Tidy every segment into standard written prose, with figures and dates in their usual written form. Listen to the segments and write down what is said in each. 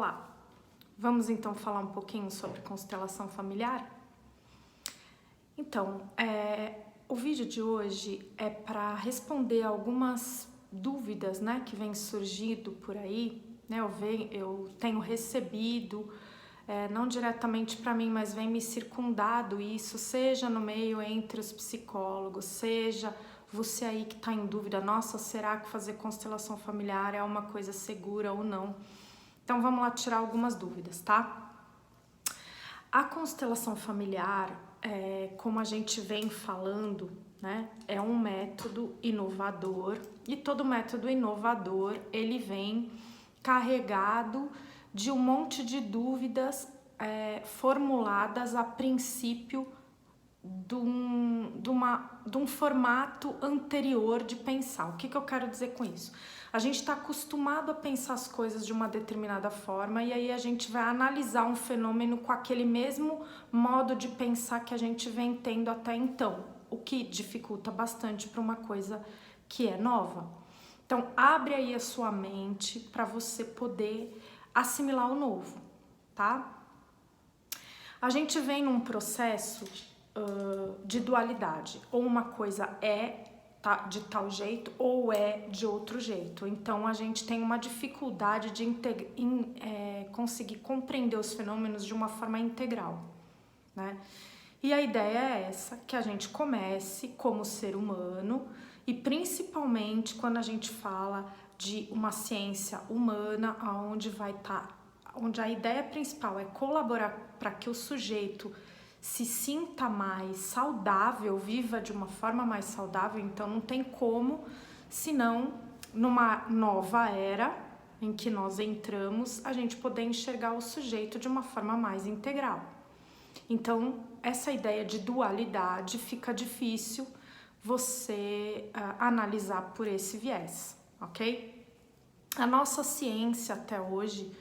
Olá! Vamos então falar um pouquinho sobre constelação familiar? Então, o vídeo de hoje é para responder algumas dúvidas, né, que vem surgindo por aí, né? Eu tenho recebido, não diretamente para mim, mas vem me circundado isso, seja no meio entre os psicólogos, seja você aí que está em dúvida, nossa, será que fazer constelação familiar é uma coisa segura ou não? Então vamos lá tirar algumas dúvidas, tá? A constelação familiar, como a gente vem falando, né, é um método inovador e todo método inovador ele vem carregado de um monte de dúvidas formuladas a princípio de um formato anterior de pensar. O que eu quero dizer com isso? A gente está acostumado a pensar as coisas de uma determinada forma e aí a gente vai analisar um fenômeno com aquele mesmo modo de pensar que a gente vem tendo até então, o que dificulta bastante para uma coisa que é nova. Então, abre aí a sua mente para você poder assimilar o novo, tá? A gente vem num processo de dualidade, ou uma coisa de tal jeito ou é de outro jeito. Então a gente tem uma dificuldade de conseguir compreender os fenômenos de uma forma integral, né? E a ideia é essa, que a gente comece como ser humano e principalmente quando a gente fala de uma ciência humana, onde a ideia principal é colaborar para que o sujeito se sinta mais saudável, viva de uma forma mais saudável. Então não tem como, senão numa nova era em que nós entramos, a gente poder enxergar o sujeito de uma forma mais integral. Então essa ideia de dualidade fica difícil você analisar por esse viés, ok? A nossa ciência até hoje,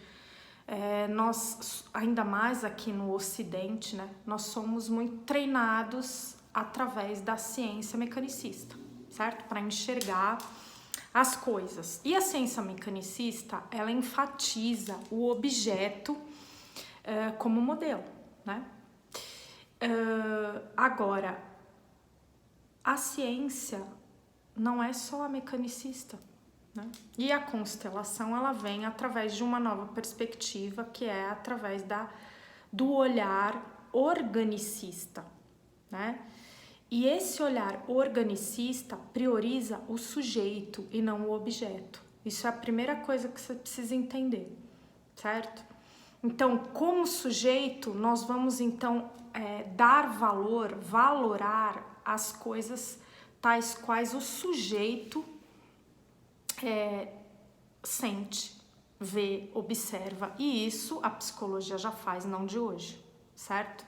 nós, ainda mais aqui no Ocidente, né, nós somos muito treinados através da ciência mecanicista, certo? Para enxergar as coisas. E a ciência mecanicista, ela enfatiza o objeto como modelo, né? Agora, a ciência não é só a mecanicista, né? E a constelação ela vem através de uma nova perspectiva, que é através do olhar organicista, né? E esse olhar organicista prioriza o sujeito e não o objeto. Isso é a primeira coisa que você precisa entender, certo? Então, como sujeito, nós vamos então dar valor, valorar as coisas tais quais o sujeito sente, vê, observa. E isso a psicologia já faz, não de hoje, certo?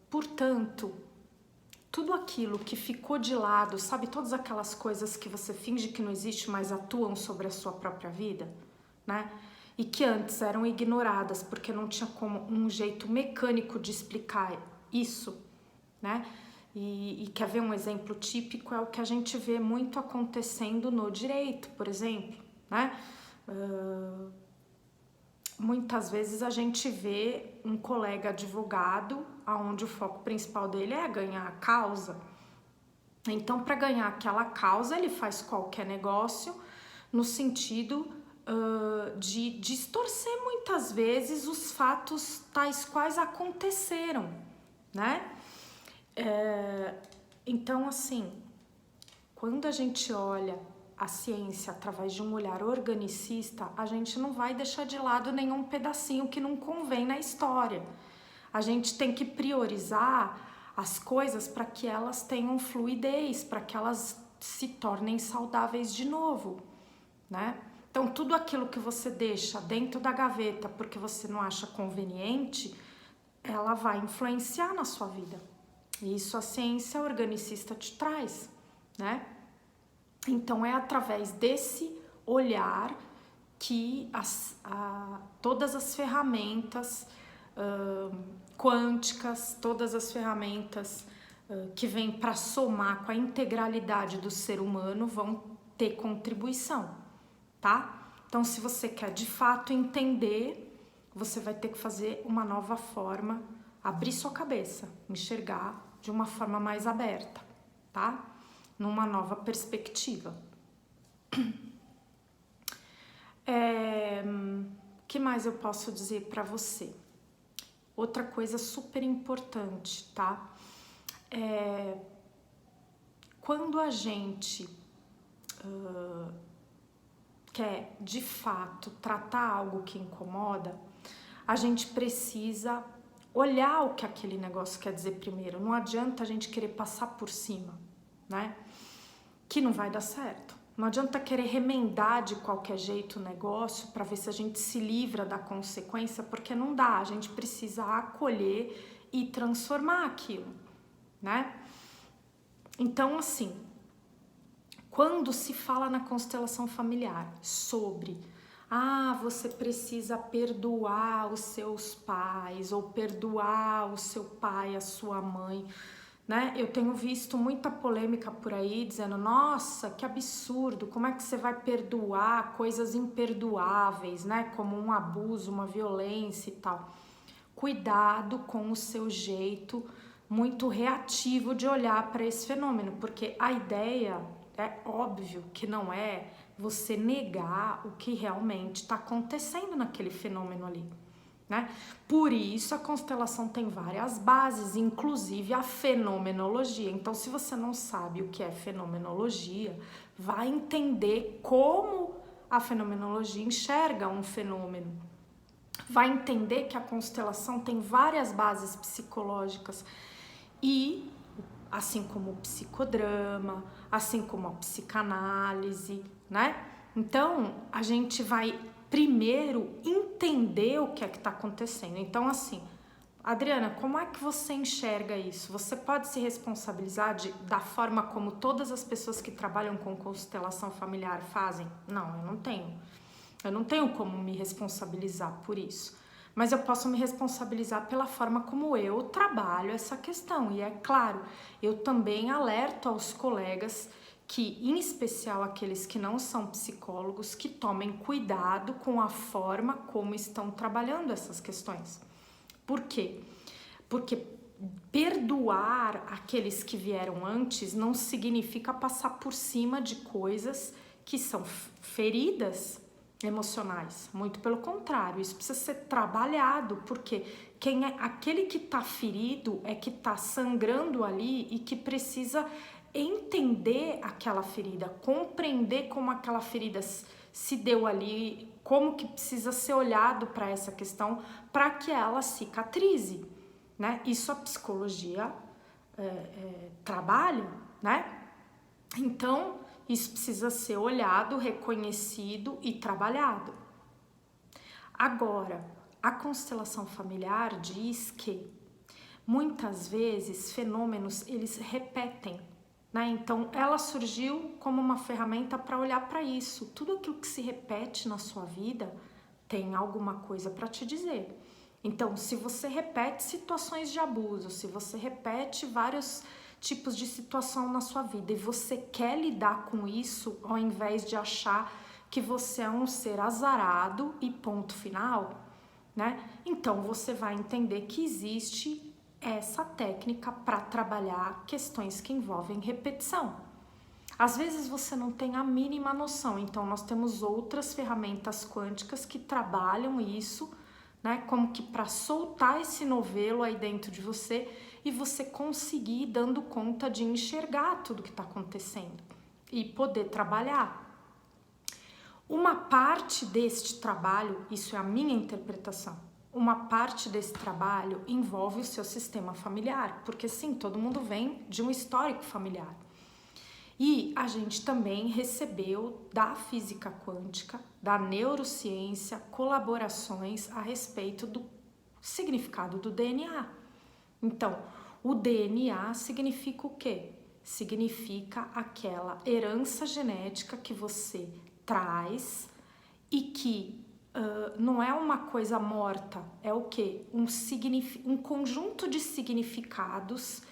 Portanto, tudo aquilo que ficou de lado, sabe, todas aquelas coisas que você finge que não existe, mas atuam sobre a sua própria vida, né? E que antes eram ignoradas porque não tinha como um jeito mecânico de explicar isso, né? E quer ver um exemplo típico? É o que a gente vê muito acontecendo no direito, por exemplo, né? Muitas vezes a gente vê um colega advogado onde o foco principal dele é ganhar a causa. Então, para ganhar aquela causa, ele faz qualquer negócio no sentido de distorcer muitas vezes os fatos tais quais aconteceram, né? Então, assim, quando a gente olha a ciência através de um olhar organicista, a gente não vai deixar de lado nenhum pedacinho que não convém na história. A gente tem que priorizar as coisas para que elas tenham fluidez, para que elas se tornem saudáveis de novo, né? Então, tudo aquilo que você deixa dentro da gaveta porque você não acha conveniente, ela vai influenciar na sua vida. E isso a ciência organicista te traz, né? Então, é através desse olhar que todas as ferramentas quânticas, todas as ferramentas que vêm para somar com a integralidade do ser humano vão ter contribuição, tá? Então, se você quer de fato entender, você vai ter que fazer uma nova forma, abrir sua cabeça, enxergar de uma forma mais aberta, tá? Numa nova perspectiva. Que mais eu posso dizer para você? Outra coisa super importante, tá? Quando a gente quer de fato tratar algo que incomoda, a gente precisa olhar o que aquele negócio quer dizer primeiro. Não adianta a gente querer passar por cima, né? Que não vai dar certo. Não adianta querer remendar de qualquer jeito o negócio para ver se a gente se livra da consequência, porque não dá. A gente precisa acolher e transformar aquilo, né? Então, assim, quando se fala na constelação familiar sobre você precisa perdoar os seus pais ou perdoar o seu pai, a sua mãe, né? Eu tenho visto muita polêmica por aí dizendo, nossa, que absurdo, como é que você vai perdoar coisas imperdoáveis, né? Como um abuso, uma violência e tal. Cuidado com o seu jeito muito reativo de olhar para esse fenômeno, porque a ideia é óbvio que não é você negar o que realmente está acontecendo naquele fenômeno ali, né? Por isso a constelação tem várias bases, inclusive a fenomenologia. Então, se você não sabe o que é fenomenologia, vai entender como a fenomenologia enxerga um fenômeno. Vai entender que a constelação tem várias bases psicológicas e, assim como o psicodrama, assim como a psicanálise, né? Então, a gente vai primeiro entender o que é que está acontecendo. Então, assim, Adriana, como é que você enxerga isso? Você pode se responsabilizar da forma como todas as pessoas que trabalham com constelação familiar fazem? Não, eu não tenho. Eu não tenho como me responsabilizar por isso. Mas eu posso me responsabilizar pela forma como eu trabalho essa questão. E é claro, eu também alerto aos colegas que, em especial aqueles que não são psicólogos, que tomem cuidado com a forma como estão trabalhando essas questões. Por quê? Porque perdoar aqueles que vieram antes não significa passar por cima de coisas que são feridas emocionais. Muito pelo contrário, isso precisa ser trabalhado, porque aquele que está ferido é que está sangrando ali e que precisa entender aquela ferida, compreender como aquela ferida se deu ali, como que precisa ser olhado para essa questão para que ela cicatrize, né? Isso a psicologia trabalha, né? Então, isso precisa ser olhado, reconhecido e trabalhado. Agora, a constelação familiar diz que muitas vezes fenômenos eles repetem, né? Então, ela surgiu como uma ferramenta para olhar para isso. Tudo aquilo que se repete na sua vida tem alguma coisa para te dizer. Então, se você repete situações de abuso, se você repete vários tipos de situação na sua vida e você quer lidar com isso, ao invés de achar que você é um ser azarado e ponto final, né? Então, você vai entender que existe essa técnica para trabalhar questões que envolvem repetição. Às vezes você não tem a mínima noção, então nós temos outras ferramentas quânticas que trabalham isso, né? Como que para soltar esse novelo aí dentro de você e você conseguir ir dando conta de enxergar tudo que está acontecendo e poder trabalhar. Uma parte deste trabalho, isso é a minha interpretação, uma parte desse trabalho envolve o seu sistema familiar, porque sim, todo mundo vem de um histórico familiar. E a gente também recebeu da física quântica, da neurociência, colaborações a respeito do significado do DNA. Então, o DNA significa o quê? Significa aquela herança genética que você traz e que não é uma coisa morta, é o quê? Um conjunto de significados,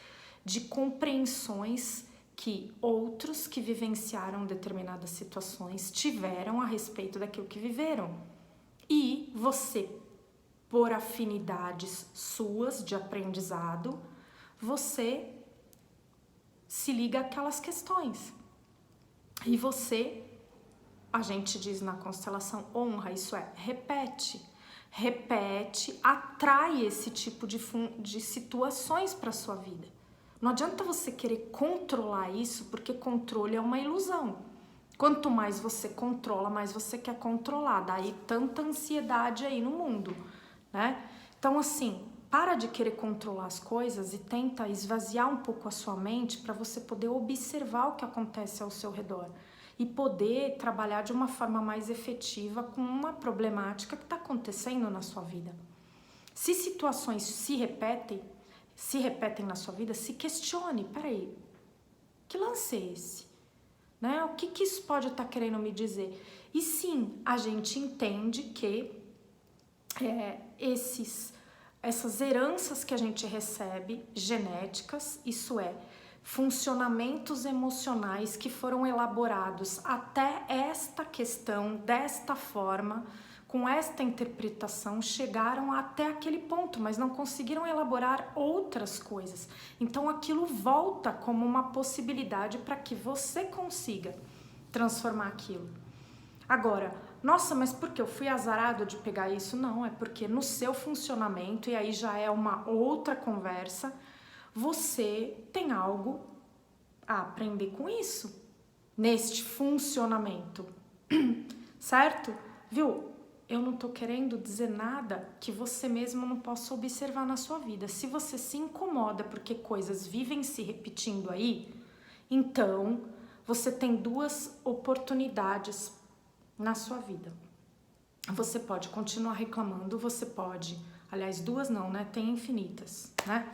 de compreensões que outros que vivenciaram determinadas situações tiveram a respeito daquilo que viveram. E você, por afinidades suas de aprendizado, você se liga àquelas questões. E você, a gente diz na constelação, honra, isso é, repete, atrai esse tipo de situações para sua vida. Não adianta você querer controlar isso, porque controle é uma ilusão. Quanto mais você controla, mais você quer controlar. Daí tanta ansiedade aí no mundo, né? Então, assim, para de querer controlar as coisas e tenta esvaziar um pouco a sua mente para você poder observar o que acontece ao seu redor e poder trabalhar de uma forma mais efetiva com uma problemática que está acontecendo na sua vida. Se situações se repetem na sua vida, se questione, peraí, que lance é esse? Né? O que isso pode estar querendo me dizer? E sim, a gente entende que essas heranças que a gente recebe, genéticas, isso é, funcionamentos emocionais que foram elaborados até esta questão, desta forma, com esta interpretação, chegaram até aquele ponto, mas não conseguiram elaborar outras coisas. Então aquilo volta como uma possibilidade para que você consiga transformar aquilo. Agora, nossa, mas por que eu fui azarado de pegar isso? Não, é porque no seu funcionamento, e aí já é uma outra conversa, você tem algo a aprender com isso, neste funcionamento, certo? Viu? Eu não tô querendo dizer nada que você mesmo não possa observar na sua vida. Se você se incomoda porque coisas vivem se repetindo aí, então você tem duas oportunidades na sua vida. Você pode continuar reclamando, você pode, aliás, duas não, né? Tem infinitas, né?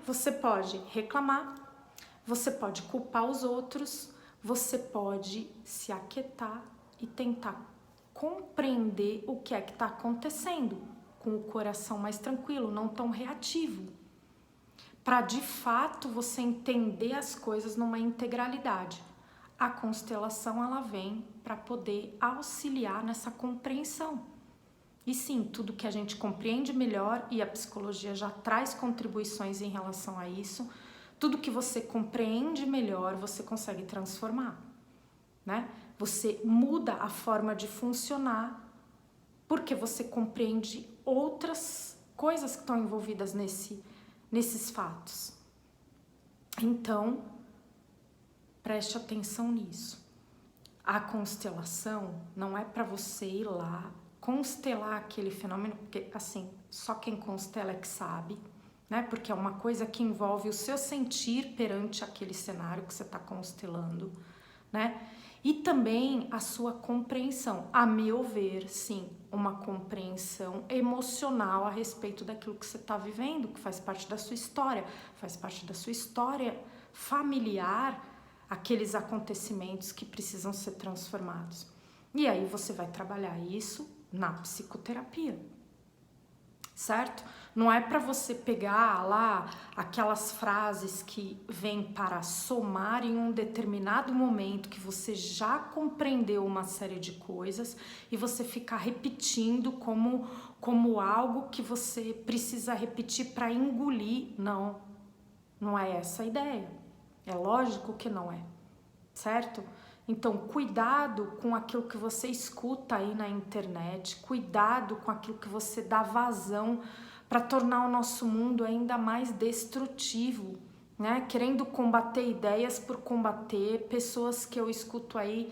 Você pode reclamar, você pode culpar os outros, você pode se aquietar e tentar compreender o que é que está acontecendo, com o coração mais tranquilo, não tão reativo, para de fato você entender as coisas numa integralidade. A constelação ela vem para poder auxiliar nessa compreensão. E sim, tudo que a gente compreende melhor, e a psicologia já traz contribuições em relação a isso, tudo que você compreende melhor, você consegue transformar, né? Você muda a forma de funcionar porque você compreende outras coisas que estão envolvidas nesses fatos. Então, preste atenção nisso. A constelação não é para você ir lá constelar aquele fenômeno, porque assim, só quem constela é que sabe, né? Porque é uma coisa que envolve o seu sentir perante aquele cenário que você está constelando, né? E também a sua compreensão, a meu ver, sim, uma compreensão emocional a respeito daquilo que você está vivendo, que faz parte da sua história familiar, aqueles acontecimentos que precisam ser transformados. E aí você vai trabalhar isso na psicoterapia, certo? Não é para você pegar lá aquelas frases que vêm para somar em um determinado momento que você já compreendeu uma série de coisas e você ficar repetindo como algo que você precisa repetir para engolir. Não, não é essa a ideia. É lógico que não é, certo? Então, cuidado com aquilo que você escuta aí na internet, cuidado com aquilo que você dá vazão para tornar o nosso mundo ainda mais destrutivo, né? Querendo combater ideias por combater, pessoas que eu escuto aí,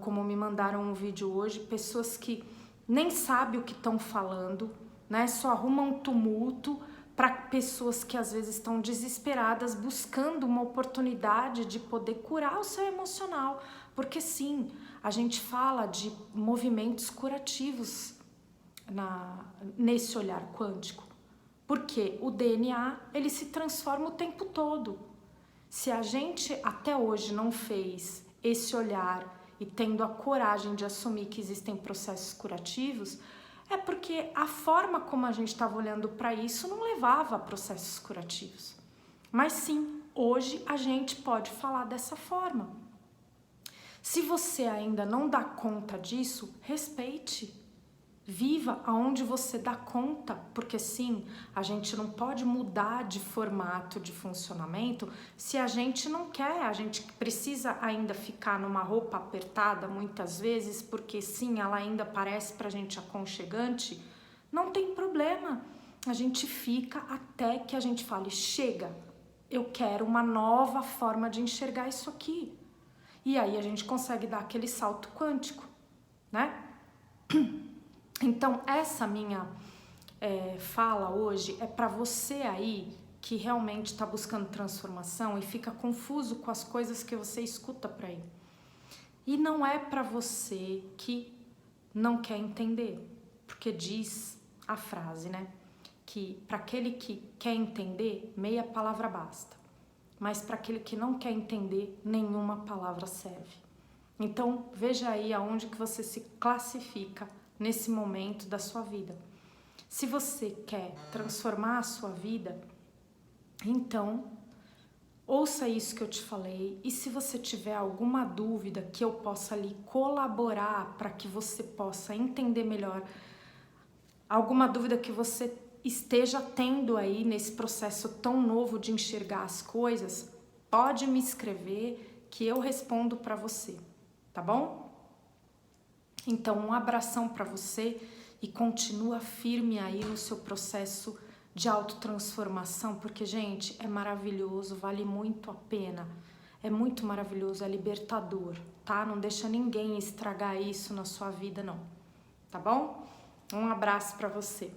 como me mandaram um vídeo hoje, pessoas que nem sabem o que estão falando, né? Só arrumam tumulto para pessoas que às vezes estão desesperadas buscando uma oportunidade de poder curar o seu emocional, porque sim, a gente fala de movimentos curativos nesse olhar quântico, porque o DNA ele se transforma o tempo todo. Se a gente até hoje não fez esse olhar e tendo a coragem de assumir que existem processos curativos, é porque a forma como a gente estava olhando para isso não levava a processos curativos. Mas sim, hoje a gente pode falar dessa forma. Se você ainda não dá conta disso, respeite. Viva aonde você dá conta, porque sim, a gente não pode mudar de formato de funcionamento se a gente não quer, a gente precisa ainda ficar numa roupa apertada muitas vezes, porque sim, ela ainda parece pra gente aconchegante, não tem problema, a gente fica até que a gente fale, chega, eu quero uma nova forma de enxergar isso aqui, e aí a gente consegue dar aquele salto quântico, né? Então, essa minha fala hoje é para você aí que realmente está buscando transformação e fica confuso com as coisas que você escuta por aí. E não é para você que não quer entender, porque diz a frase, né? Que para aquele que quer entender, meia palavra basta. Mas para aquele que não quer entender, nenhuma palavra serve. Então, veja aí aonde que você se classifica nesse momento da sua vida. Se você quer transformar a sua vida, então ouça isso que eu te falei, e se você tiver alguma dúvida que eu possa ali colaborar para que você possa entender melhor, alguma dúvida que você esteja tendo aí nesse processo tão novo de enxergar as coisas, pode me escrever que eu respondo para você, tá bom? Então, um abração para você e continua firme aí no seu processo de autotransformação, porque, gente, é maravilhoso, vale muito a pena, é muito maravilhoso, é libertador, tá? Não deixa ninguém estragar isso na sua vida, não, tá bom? Um abraço para você.